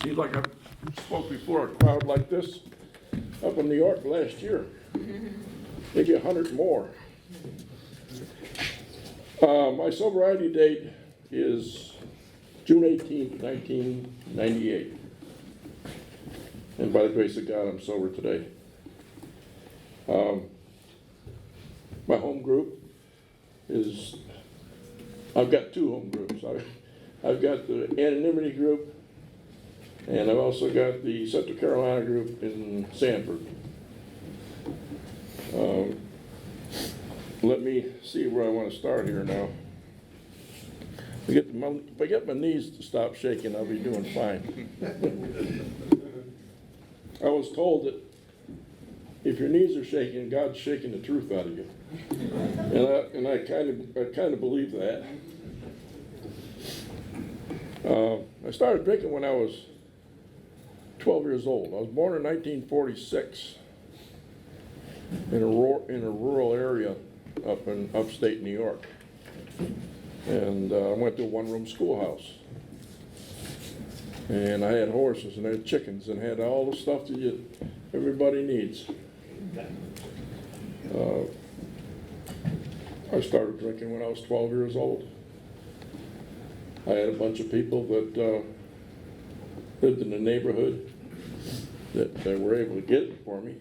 Seems like I spoke before a crowd like this up in New York last year. Maybe 100 more. My sobriety date is June 18th, 1998. And by the grace of God, I'm sober today. My home group is, I've got two home groups. I've got the anonymity group, and I've also got the Central Carolina group in Sanford. Let me see where I want to start here now. If I get my knees to stop shaking, I'll be doing fine. I was told that if your knees are shaking, God's shaking the truth out of you, and I kind of believe that. I started drinking when I was 12 years old. I was born in 1946 in a rural area up in upstate New York, and I went to a one-room schoolhouse. And I had horses and I had chickens and had all the stuff that everybody needs. I started drinking when I was 12 years old. I had a bunch of people that lived in the neighborhood that they were able to get it for me,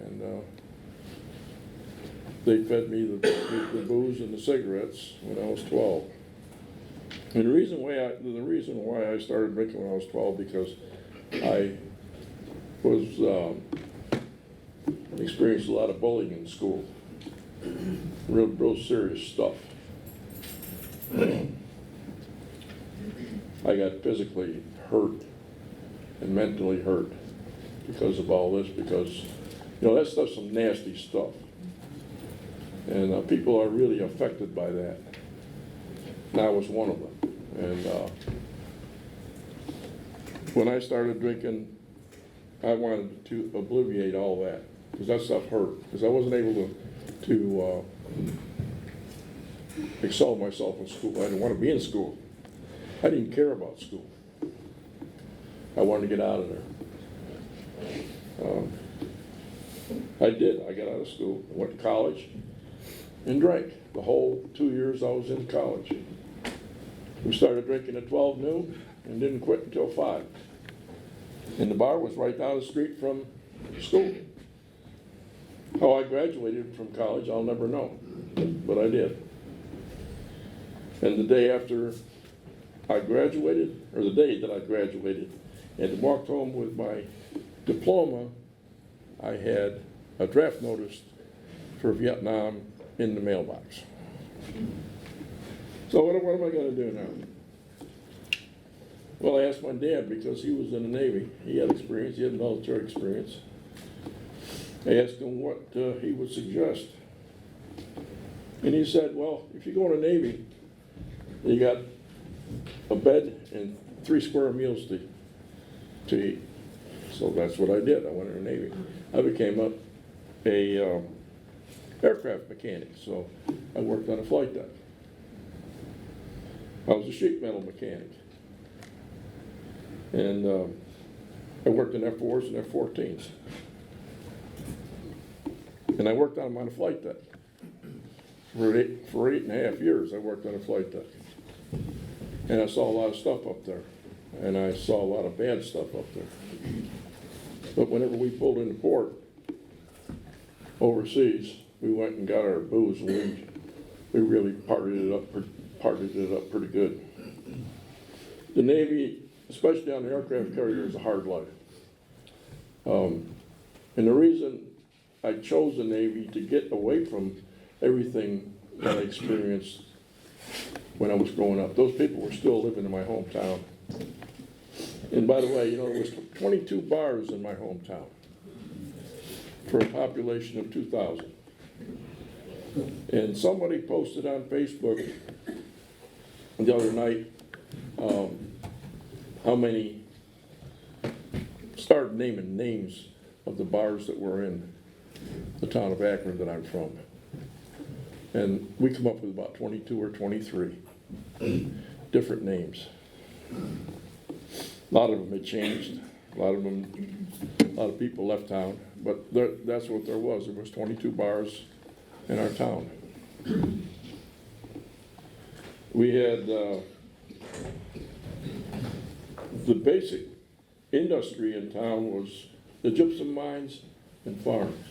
and they fed me the booze and the cigarettes when I was 12. And the reason why I started drinking when I was 12 because I was experienced a lot of bullying in school, real serious stuff. I got physically hurt and mentally hurt because of all this, because that stuff's some nasty stuff, and people are really affected by that. And I was one of them. And when I started drinking, I wanted to obliviate all that, because that stuff hurt, because I wasn't able to excel myself in school. I didn't want to be in school. I didn't care about school. I wanted to get out of there. I did. I got out of school, went to college, and drank the whole 2 years I was in college. We started drinking at 12 noon and didn't quit until 5. And the bar was right down the street from school. How I graduated from college, I'll never know, but I did. And the day after I graduated, or the day that I graduated, and walked home with my diploma, I had a draft notice for Vietnam in the mailbox. So what am I going to do now? Well, I asked my dad, because he was in the Navy. He had experience, he had military experience. I asked him what he would suggest. And he said, well, if you go in the Navy, you got a bed and 3 square meals to eat. So that's what I did. I went in the Navy. I became a aircraft mechanic, so I worked on a flight deck. I was a sheet metal mechanic, and I worked in F-4s and F-14s. And I worked on them on a flight deck. For 8.5 years, I worked on a flight deck. And I saw a lot of stuff up there, and I saw a lot of bad stuff up there. But whenever we pulled into port overseas, we went and got our booze, and we really partied it up pretty good. The Navy, especially on the aircraft carrier, is a hard life. And the reason I chose the Navy to get away from everything that I experienced when I was growing up. Those people were still living in my hometown. And by the way, there was 22 bars in my hometown for a population of 2,000. And somebody posted on Facebook the other night how many, started naming names of the bars that were in the town of Akron that I'm from. And we come up with about 22 or 23 different names. A lot of them had changed. A lot of people left town, but that's what there was. There was 22 bars in our town. We had the basic industry in town was the gypsum mines and farms.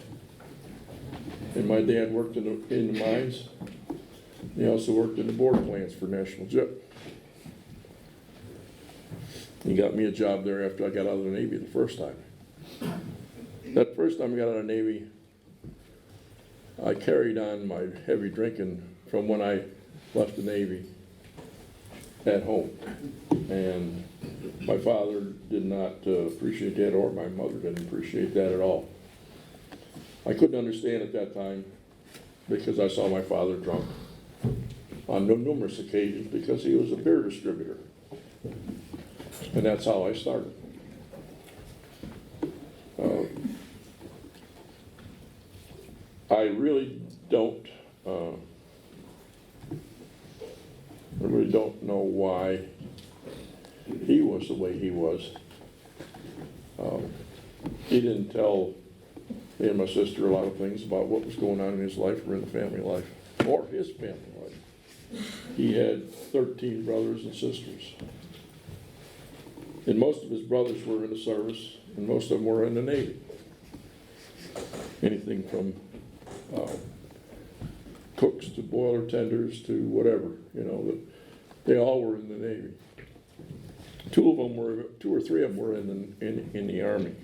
And my dad worked in the mines. He also worked in the board plants for National Gyp. He got me a job there after I got out of the Navy the first time. That first time I got out of the Navy, I carried on my heavy drinking from when I left the Navy at home. And my father did not appreciate that, or my mother didn't appreciate that at all. I couldn't understand at that time because I saw my father drunk on numerous occasions because he was a beer distributor. And that's how I started. I really don't know why he was the way he was. He didn't tell me and my sister a lot of things about what was going on in his life or in the family life, or his family life. He had 13 brothers and sisters. And most of his brothers were in the service, and most of them were in the Navy. Anything from cooks to boiler tenders to whatever, they all were in the Navy. Two or three of them were in the Army.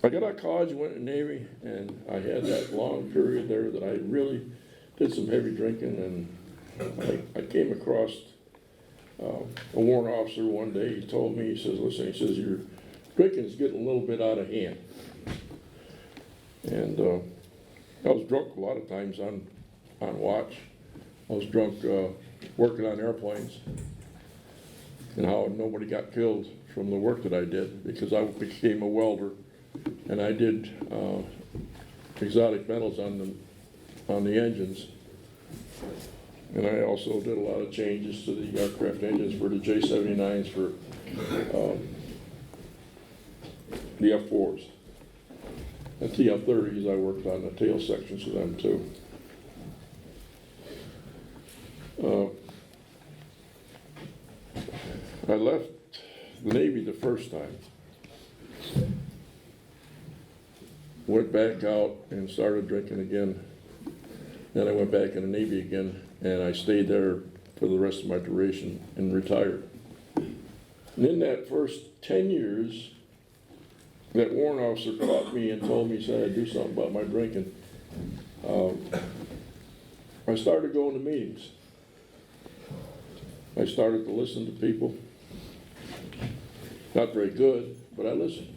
I got out of college, went in the Navy, and I had that long period there that I really did some heavy drinking, and I came across a warrant officer one day. He told me, he says, listen, he says, your drinking's getting a little bit out of hand. And I was drunk a lot of times on watch. I was drunk working on airplanes, and how nobody got killed from the work that I did because I became a welder, and I did exotic metals on the engines. And I also did a lot of changes to the aircraft engines for the J-79s for the F-4s. At the F-30s, I worked on the tail sections of them too. I left the Navy the first time. Went back out and started drinking again. Then I went back in the Navy again, and I stayed there for the rest of my duration and retired. And in that first 10 years, that warrant officer caught me and told me, he said I'd do something about my drinking. I started going to meetings. I started to listen to people. Not very good, but I listened.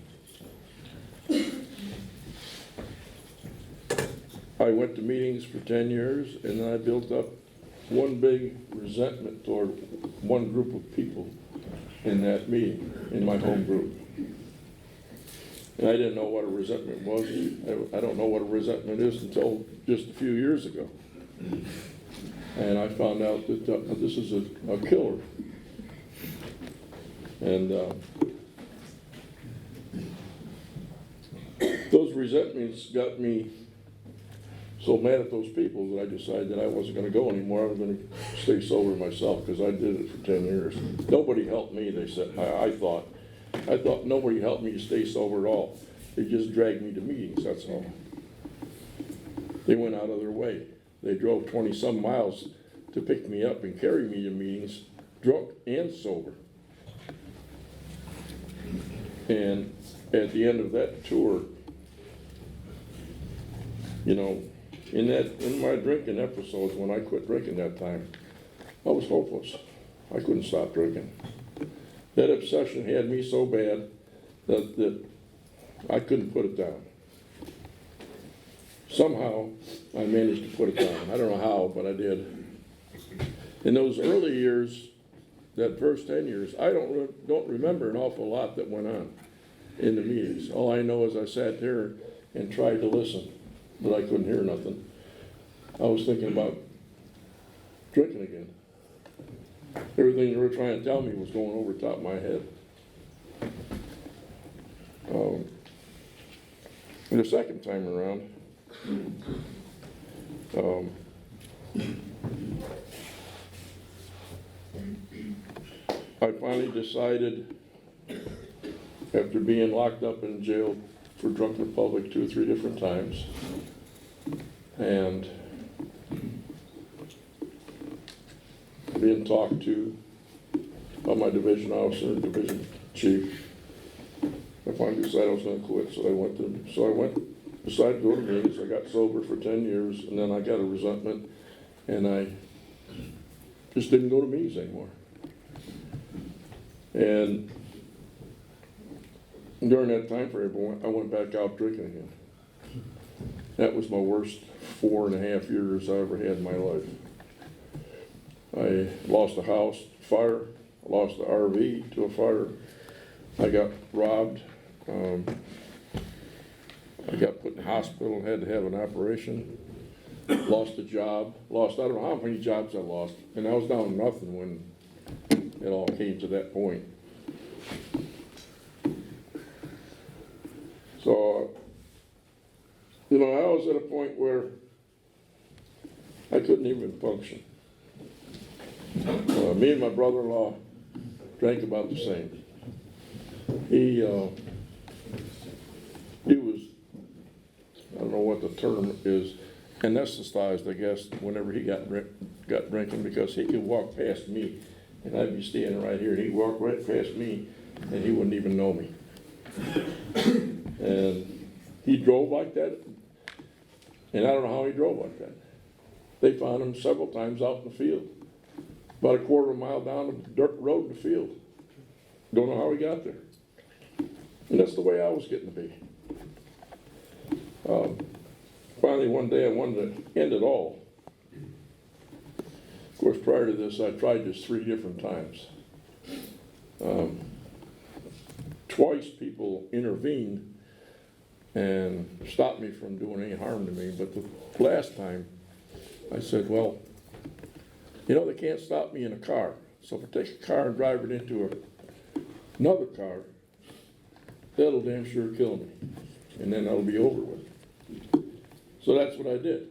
I went to meetings for 10 years, and then I built up one big resentment toward one group of people in that meeting, in my home group. And I didn't know what a resentment was. I don't know what a resentment is until just a few years ago. And I found out that this is a killer. And those resentments got me so mad at those people that I decided that I wasn't going to go anymore. I was going to stay sober myself because I did it for 10 years. Nobody helped me, they said. I thought nobody helped me to stay sober at all. They just dragged me to meetings, that's all. They went out of their way. They drove 20-some miles to pick me up and carry me to meetings, drunk and sober. And at the end of that tour, in my drinking episodes, when I quit drinking that time, I was hopeless. I couldn't stop drinking. That obsession had me so bad that I couldn't put it down. Somehow, I managed to put it down. I don't know how, but I did. In those early years, that first 10 years, I don't remember an awful lot that went on in the meetings. All I know is I sat there and tried to listen, but I couldn't hear nothing. I was thinking about drinking again. everything they were trying to tell me was going over the top of my head. And the second time around, I finally decided, after being locked up in jail for drunken public 2 or 3 different times, and being talked to by my division officer, division chief, I finally decided I was going to quit. So I decided to go to meetings. I got sober for 10 years, and then I got a resentment, and I just didn't go to meetings anymore. And during that time frame, I went back out drinking again. That was my worst 4.5 years I ever had in my life. I lost a house, fire. I lost the RV to a fire. I got robbed. I got put in the hospital and had to have an operation. Lost a job. I don't know how many jobs I lost. And I was down to nothing when it all came to that point. So, I was at a point where I couldn't even function. Me and my brother-in-law drank about the same. He was, I don't know what the term is, anesthetized, I guess, whenever he got drinking, because he could walk past me, and I'd be standing right here, and he'd walk right past me, and he wouldn't even know me. And he drove like that, and I don't know how he drove like that. They found him several times out in the field, about a quarter of a mile down the dirt road in the field. Don't know how he got there. And that's the way I was getting to be. Finally, one day I wanted to end it all. Of course, prior to this, I tried this 3 different times. Twice people intervened and stopped me from doing any harm to me, but the last time I said, well, they can't stop me in a car. So if I take a car and drive it into another car, that'll damn sure kill me, and then that'll be over with. So that's what I did.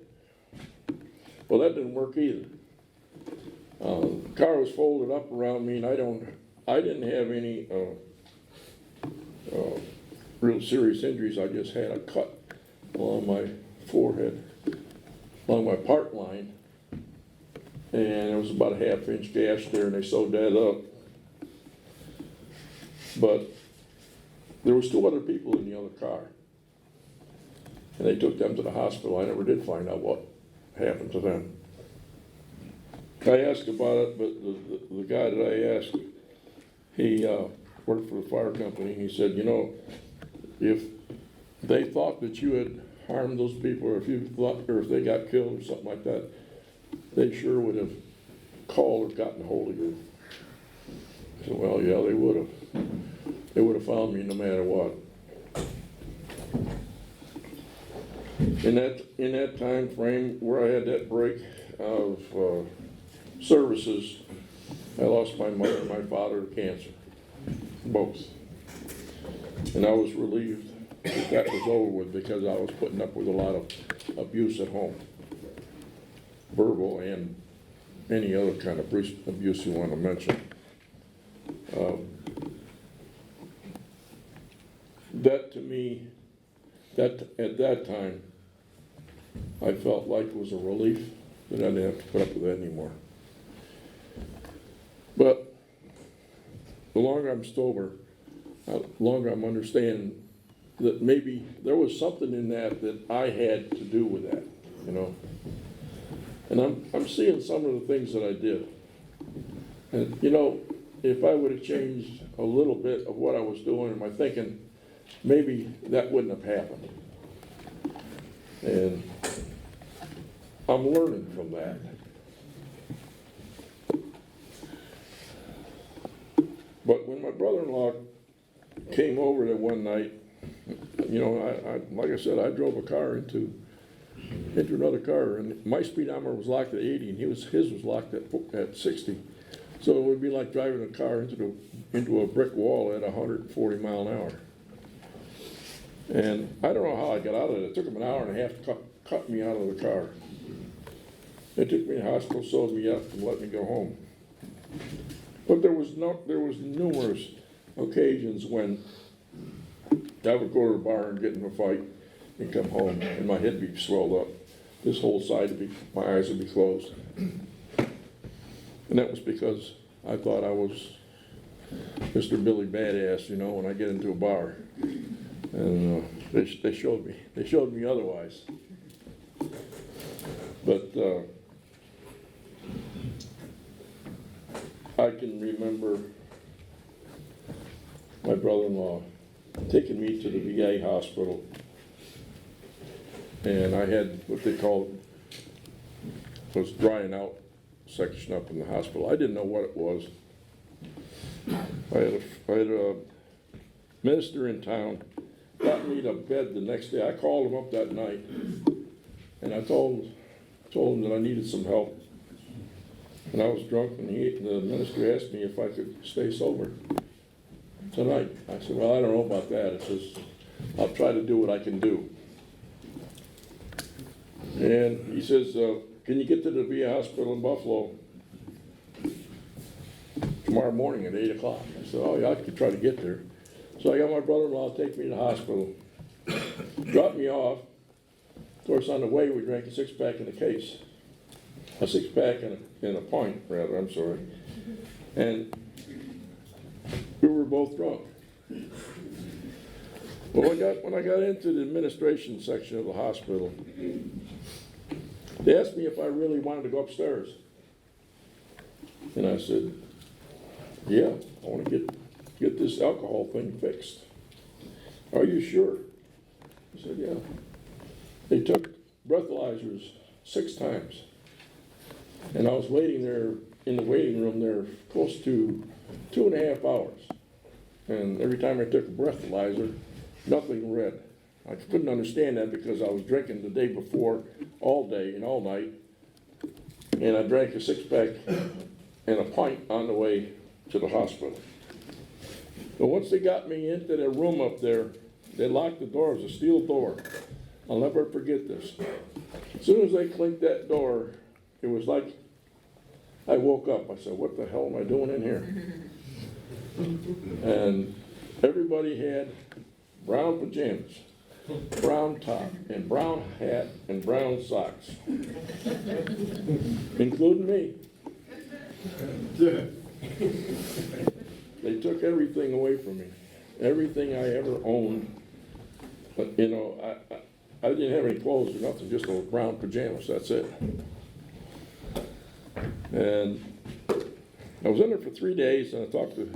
Well, that didn't work either. The car was folded up around me, and I didn't have any real serious injuries. I just had a cut along my forehead, along my part line, and there was about a 1/2-inch gash there, and they sewed that up. But there was 2 other people in the other car, and they took them to the hospital. I never did find out what happened to them. I asked about it, but the guy that I asked, he worked for the fire company. He said, if they thought that you had harmed those people, or if they got killed or something like that, they sure would have called or gotten a hold of you. I said, well, yeah, they would have. They would have found me no matter what. In that time frame where I had that break of services, I lost my mother and my father to cancer, both. And I was relieved that was over with, because I was putting up with a lot of abuse at home, verbal and any other kind of abuse you want to mention. That to me, at that time, I felt like it was a relief that I didn't have to put up with that anymore. But the longer I'm sober, the longer I'm understanding that maybe there was something in that I had to do with that, And I'm seeing some of the things that I did. And if I would have changed a little bit of what I was doing in my thinking, maybe that wouldn't have happened. And I'm learning from that. But when my brother-in-law came over there one night, I like I said, I drove a car into another car, and my speedometer was locked at 80, and his was locked at 60. So it would be like driving a car into a brick wall at 140 mile an hour. And I don't know how I got out of it. It took them an hour and a half to cut me out of the car. They took me to the hospital, sewed me up, and let me go home. But there was numerous occasions when I would go to the bar and get in a fight and come home, and my head would be swelled up. This whole side would be, my eyes would be closed. And that was because I thought I was Mr. Billy Badass, you know, when I get into a bar. And they showed me otherwise. But I can remember my brother-in-law taking me to the VA hospital, and I had what they called was drying out section up in the hospital. I didn't know what it was. I had a minister in town got me to bed the next day. I called him up that night, and I told him that I needed some help. And I was drunk, and the minister asked me if I could stay sober tonight. I said, well, I don't know about that. It says, I'll try to do what I can do. And he says, can you get to the VA hospital in Buffalo tomorrow morning at 8 o'clock? I said, oh yeah, I could try to get there. So I got my brother-in-law to take me to the hospital, dropped me off. Of course, on the way, we drank a six-pack in a case. A six-pack in a pint, rather, I'm sorry. And we were both drunk. But when I got into the administration section of the hospital, they asked me if I really wanted to go upstairs. And I said, yeah, I want to get this alcohol thing fixed. Are you sure? I said, yeah. They took breathalyzers 6 times. And I was waiting there in the waiting room there close to 2.5 hours. And every time I took a breathalyzer, nothing red. I couldn't understand that because I was drinking the day before all day and all night. And I drank a six-pack and a pint on the way to the hospital. But once they got me into their room up there, they locked the door. It was a steel door. I'll never forget this. As soon as they clinked that door, it was like I woke up. I said, what the hell am I doing in here? And everybody had brown pajamas, brown top, and brown hat, and brown socks, including me. They took everything away from me, everything I ever owned. But, you know, I didn't have any clothes or nothing, just those brown pajamas, that's it. And I was in there for 3 days, and I talked to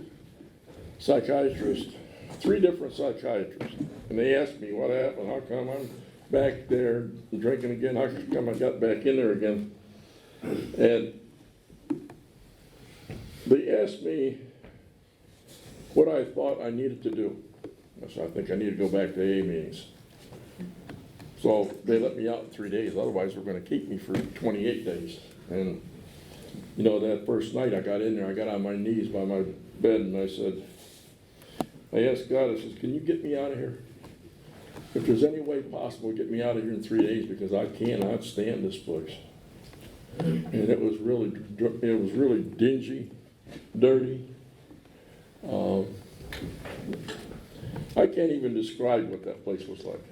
psychiatrists, 3 different psychiatrists. And they asked me what happened, how come I'm back there drinking again, how come I got back in there again. And they asked me what I thought I needed to do. I said, I think I need to go back to AA meetings. So they let me out in 3 days, otherwise they were going to keep me for 28 days. And you know, that first night I got in there, I got on my knees by my bed and I said, I asked God, I said, can you get me out of here? If there's any way possible, get me out of here in 3 days because I cannot stand this place. And it was really dingy, dirty. I can't even describe what that place was like.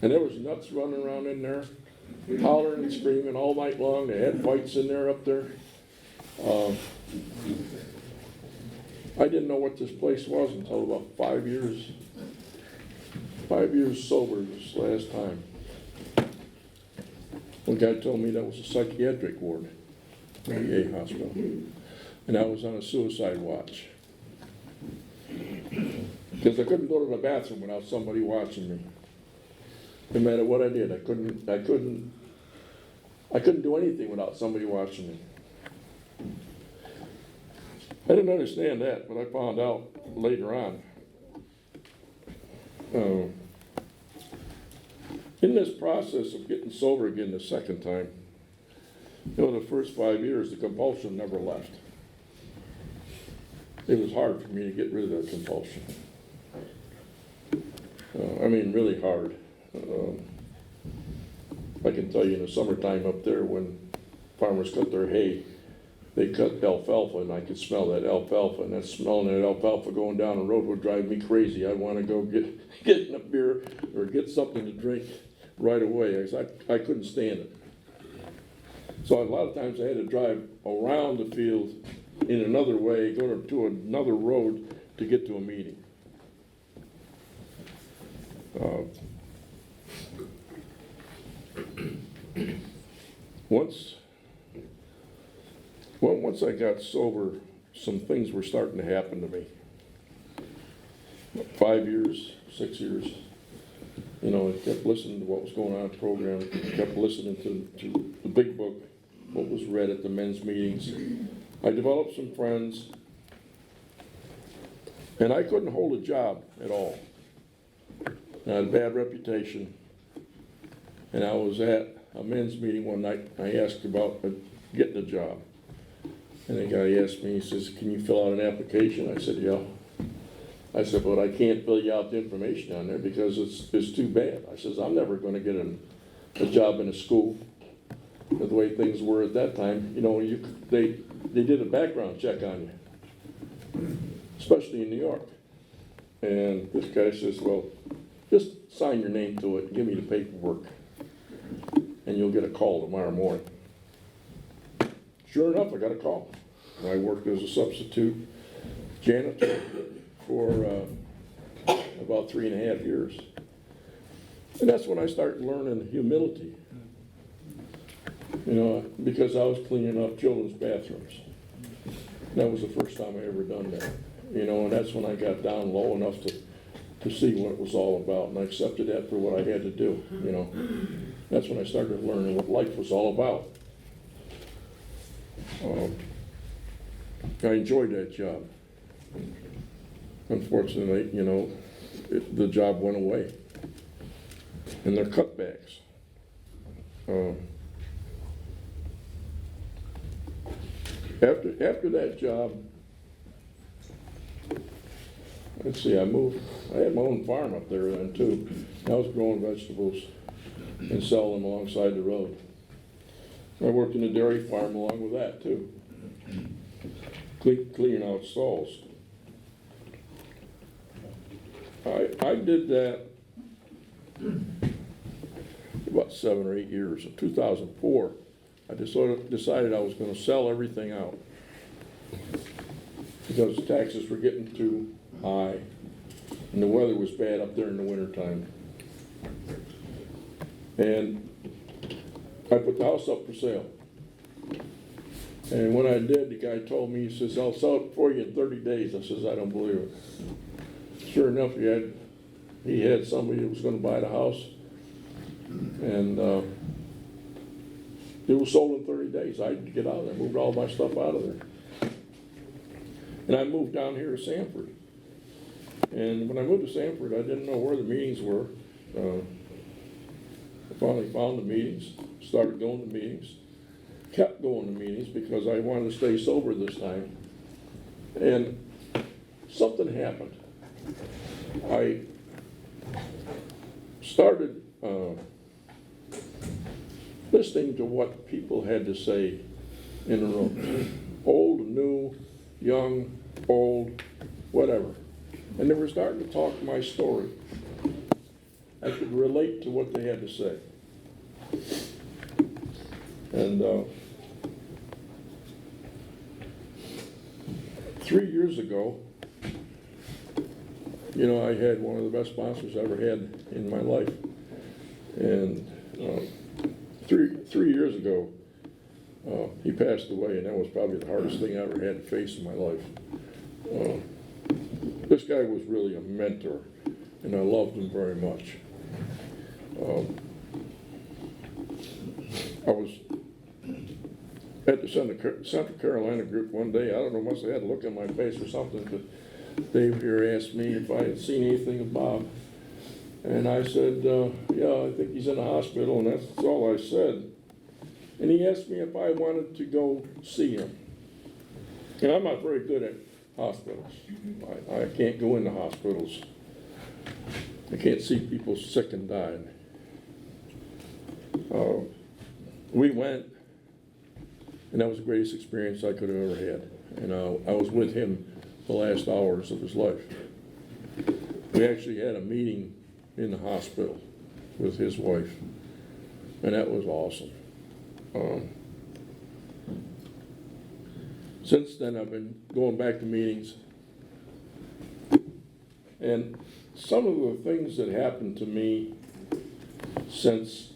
And there was nuts running around in there, hollering and screaming all night long. They had fights in there up there. I didn't know what this place was until about 5 years. 5 years sober this last time. One guy told me that was a psychiatric ward in the VA hospital. And I was on a suicide watch. Because I couldn't go to the bathroom without somebody watching me. No matter what I did, I couldn't do anything without somebody watching me. I didn't understand that, but I found out later on. In this process of getting sober again the second time, you know, the first 5 years, the compulsion never left. it was hard for me to get rid of that compulsion. I mean, really hard. I can tell you in the summertime up there when farmers cut their hay, they cut alfalfa, and I could smell that alfalfa, and that smelling that alfalfa going down the road would drive me crazy. I'd want to go get a beer or get something to drink right away. I couldn't stand it. So a lot of times I had to drive around the field in another way, go to another road to get to a meeting. Once I got sober, some things were starting to happen to me. 5 years, 6 years, you know, I kept listening to what was going on in the program, kept listening to the big book, what was read at the men's meetings. I developed some friends, and I couldn't hold a job at all. I had a bad reputation, and I was at a men's meeting one night. I asked about getting a job. And the guy asked me, he says, "Can you fill out an application?" I said, "Yeah." I said, "But I can't fill you out the information on there because it's too bad." I says, "I'm never going to get a job in a school." The way things were at that time, you know, they did a background check on you, especially in New York. And this guy says, "Well, just sign your name to it, give me the paperwork, and you'll get a call tomorrow morning." Sure enough, I got a call. I worked as a substitute janitor for about 3.5 years. And that's when I started learning humility. You know, because I was cleaning up children's bathrooms. That was the first time I ever done that. You know, and that's when I got down low enough to see what it was all about, and I accepted that for what I had to do, you know. That's when I started learning what life was all about. I enjoyed that job. Unfortunately, you know, the job went away. And they're cutbacks. After that job, let's see, I had my own farm up there then too. I was growing vegetables and selling them alongside the road. I worked in a dairy farm along with that too, cleaning out stalls. I did that about 7 or 8 years. In 2004, I decided I was going to sell everything out because taxes were getting too high and the weather was bad up there in the wintertime. And I put the house up for sale. And when I did, the guy told me, he says, "I'll sell it for you in 30 days. I says, "I don't believe it." Sure enough, he had somebody that was going to buy the house. And it was sold in 30 days. I had to get out of there, moved all my stuff out of there. And I moved down here to Sanford. And when I moved to Sanford, I didn't know where the meetings were. I finally found the meetings, started going to meetings, kept going to meetings because I wanted to stay sober this time. And something happened. I started listening to what people had to say in the room. Old, new, young, old, whatever. And they were starting to talk my story. I could relate to what they had to say. And 3 years ago, you know, I had one of the best sponsors I ever had in my life. And three years ago, he passed away, and that was probably the hardest thing I ever had to face in my life. This guy was really a mentor, and I loved him very much. I was at the Central Carolina group one day. I don't know, must have had a look on my face or something, but Dave here asked me if I had seen anything of Bob. And I said, "Yeah, I think he's in the hospital," and that's all I said. And he asked me if I wanted to go see him. And I'm not very good at hospitals. I can't go into hospitals. I can't see people sick and dying. We went, and that was the greatest experience I could have ever had. And I was with him the last hours of his life. We actually had a meeting in the hospital with his wife, and that was awesome. Since then, I've been going back to meetings, and some of the things that happened to me since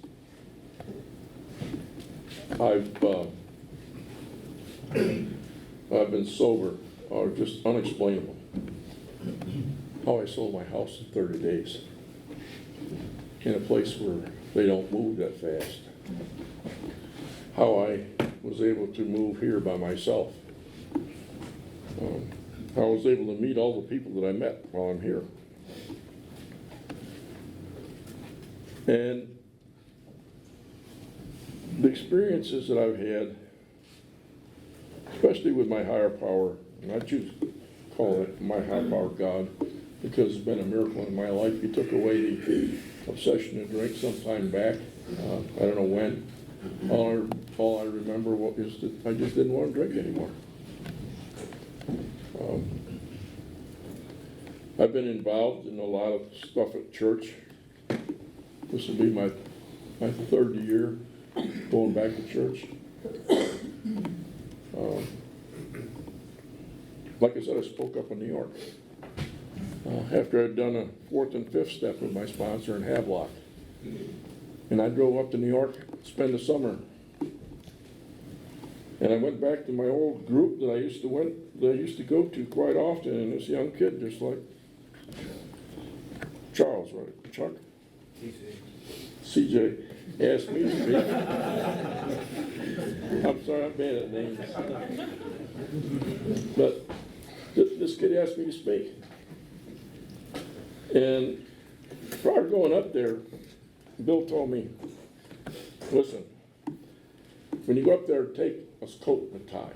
I've been sober are just unexplainable. How I sold my house in 30 days in a place where they don't move that fast. How I was able to move here by myself. How I was able to meet all the people that I met while I'm here. And the experiences that I've had, especially with my higher power, and I choose to call it my higher power God, because it's been a miracle in my life. He took away the obsession to drink some time back. I don't know when. All I remember is that I just didn't want to drink anymore. I've been involved in a lot of stuff at church. This will be my third year going back to church. Like I said, I spoke up in New York. After I'd done a fourth and fifth step with my sponsor in Havelock. And I drove up to New York to spend the summer. And I went back to my old group that I used to go to quite often, and this young kid just like Charles, right? Chuck? CJ asked me to speak. I'm sorry, I'm bad at names. But this kid asked me to speak. And prior to going up there, Bill told me, listen, when you go up there, take a coat and a tie.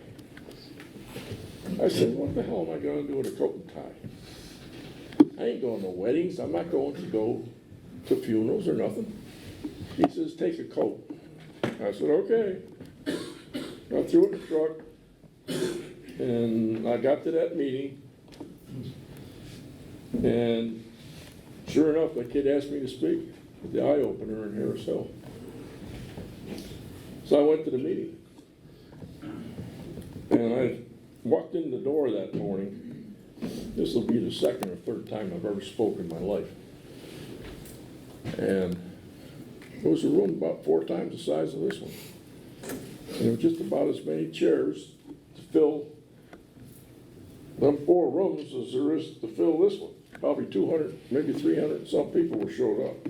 I said, what the hell am I going to do with a coat and tie? I ain't going to weddings. I'm not going to go to funerals or nothing. He says, take a coat. I said, okay. I threw it in the truck, and I got to that meeting, and sure enough, the kid asked me to speak at the eye opener in Harris Hill. So I went to the meeting. And I walked in the door that morning. This will be the second or third time I've ever spoken in my life. And it was a room about 4 times the size of this one. And there was just about as many chairs to fill them 4 rooms as there is to fill this one. Probably 200, maybe 300 and some people were showed up.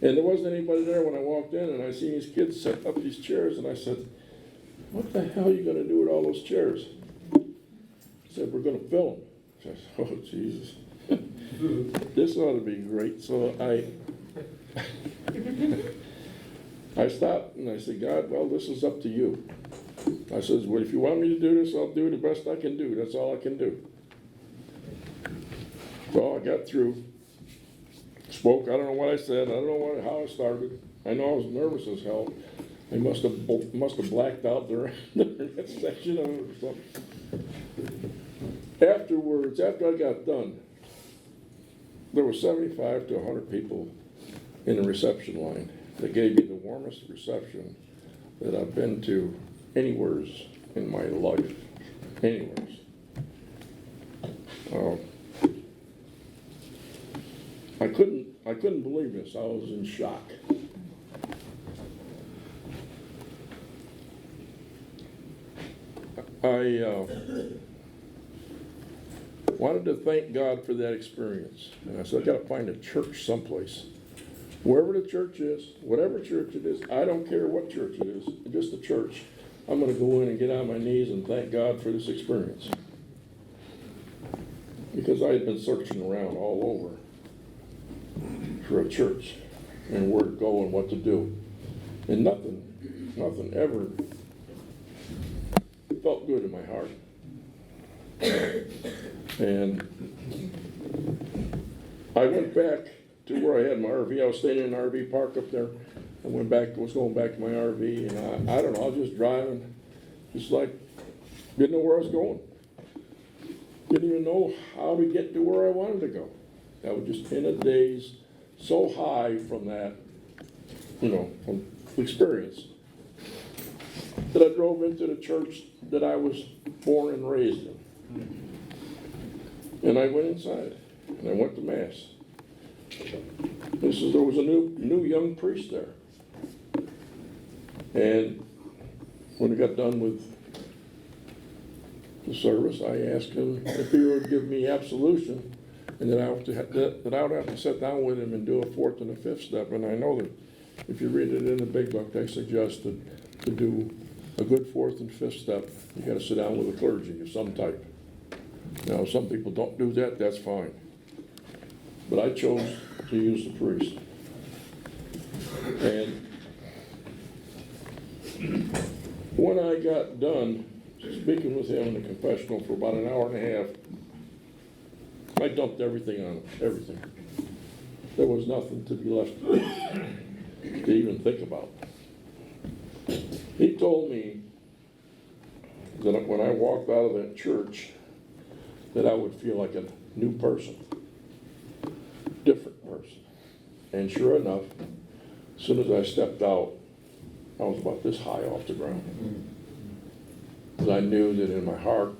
And there wasn't anybody there when I walked in, and I seen these kids set up these chairs, and I said, what the hell are you going to do with all those chairs? He said, we're going to fill them. I said, oh, Jesus. This ought to be great. So I stopped, and I said, God, well, this is up to you. I said, well, if you want me to do this, I'll do the best I can do. That's all I can do. So I got through. Spoke. I don't know what I said. I don't know how I started. I know I was nervous as hell. I must have blacked out during that section of it or something. Afterwards, after I got done, there were 75 to 100 people in the reception line. They gave me the warmest reception that I've been to anywhere in my life. Anywhere. I couldn't believe this. I was in shock. I wanted to thank God for that experience. And I said, I got to find a church someplace. Wherever the church is, whatever church it is, I don't care what church it is, just a church. I'm going to go in and get on my knees and thank God for this experience. Because I had been searching around all over for a church and where to go and what to do. And nothing ever felt good in my heart. And I went back to where I had my RV. I was staying in an RV park up there. I was going back to my RV, and I don't know, I was just driving, just like, didn't know where I was going. Didn't even know how to get to where I wanted to go. I was just in a daze, so high from that, from experience, that I drove into the church that I was born and raised in. And I went inside, and I went to Mass. There was a new young priest there. And when we got done with the service, I asked him if he would give me absolution, and that I would have to sit down with him and do a fourth and a fifth step. And I know that if you read it in the big book, they suggested to do a good fourth and fifth step, you got to sit down with a clergy of some type. Now, some people don't do that, that's fine. But I chose to use the priest. And when I got done speaking with him in the confessional for about an hour and a half, I dumped everything on him, everything. There was nothing to be left to even think about. He told me that when I walked out of that church, that I would feel like a new person, different person. And sure enough, as soon as I stepped out, I was about this high off the ground. Because I knew that in my heart,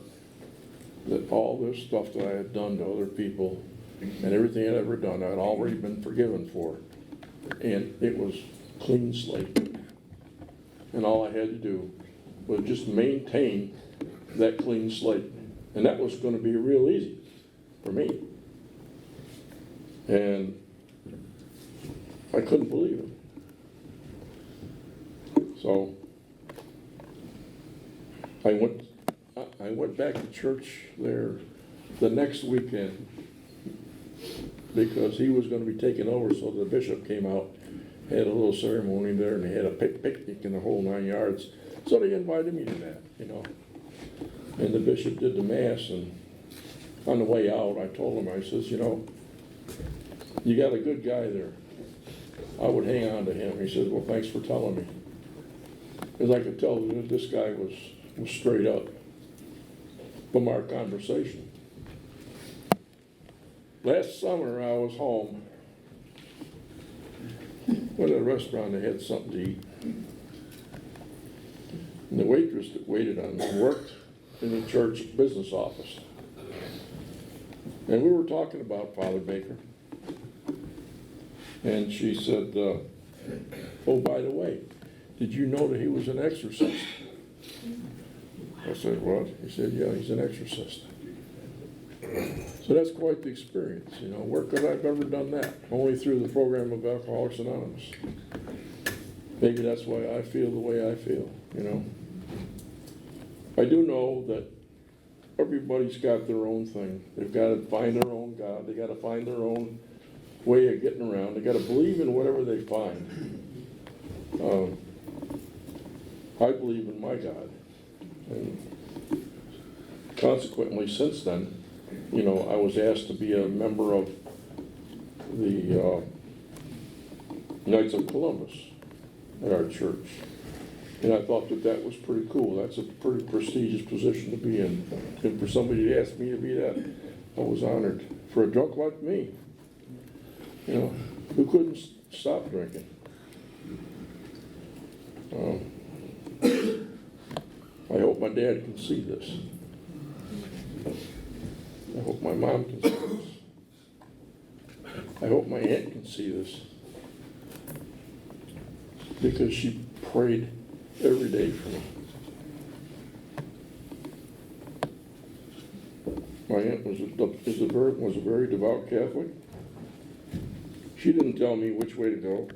that all this stuff that I had done to other people and everything I'd ever done, I'd already been forgiven for. And it was clean slate. And all I had to do was just maintain that clean slate. And that was going to be real easy for me. And I couldn't believe it. So I went back to church there the next weekend because he was going to be taken over, so the bishop came out, had a little ceremony there, and they had a picnic in the whole 9 yards. So they invited me to that, And the bishop did the Mass, and on the way out, I told him, I says, you got a good guy there. I would hang on to him. He says, well, thanks for telling me. Because I could tell that this guy was straight up from our conversation. Last summer, I was home. Went to a restaurant, they had something to eat. And the waitress that waited on me worked in the church business office. And we were talking about Father Baker. And she said, oh, by the way, did you know that he was an exorcist? I said, what? He said, yeah, he's an exorcist. So that's quite the experience, Where could I have ever done that? Only through the program of Alcoholics Anonymous. Maybe that's why I feel the way I feel, I do know that everybody's got their own thing. They've got to find their own God. They got to find their own way of getting around. They got to believe in whatever they find. I believe in my God. And consequently, since then, I was asked to be a member of the Knights of Columbus at our church. And I thought that was pretty cool. That's a pretty prestigious position to be in. And for somebody to ask me to be that, I was honored. For a drunk like me, who couldn't stop drinking. I hope my dad can see this. I hope my mom can see this. I hope my aunt can see this. Because she prayed every day for me. My aunt was a very devout Catholic. She didn't tell me which way to go.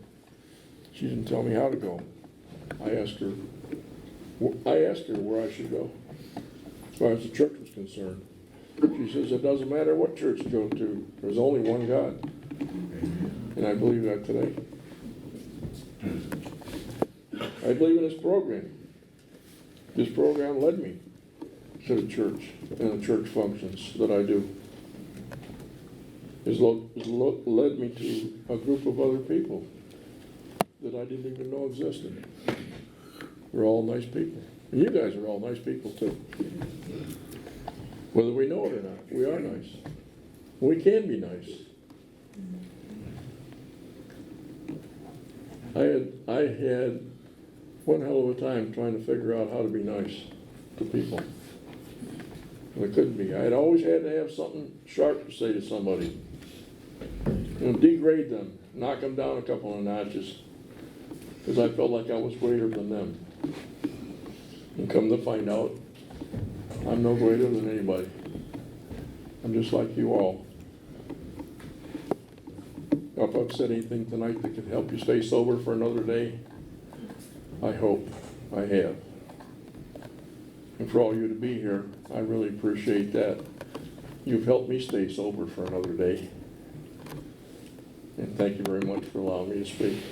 She didn't tell me how to go. I asked her where I should go, as far as the church was concerned. She says, it doesn't matter what church you go to, there's only one God. And I believe that today. I believe in this program. This program led me to the church and the church functions that I do has led me to a group of other people that I didn't even know existed. We're all nice people. And you guys are all nice people too. Whether we know it or not, we are nice. We can be nice. I had one hell of a time trying to figure out how to be nice to people. And I couldn't be. I had always had to have something sharp to say to somebody. Degrade them, knock them down a couple of notches, because I felt like I was greater than them. And come to find out, I'm no greater than anybody. I'm just like you all. Now, if I've said anything tonight that can help you stay sober for another day, I hope I have. And for all you to be here, I really appreciate that. You've helped me stay sober for another day. And thank you very much for allowing me to speak.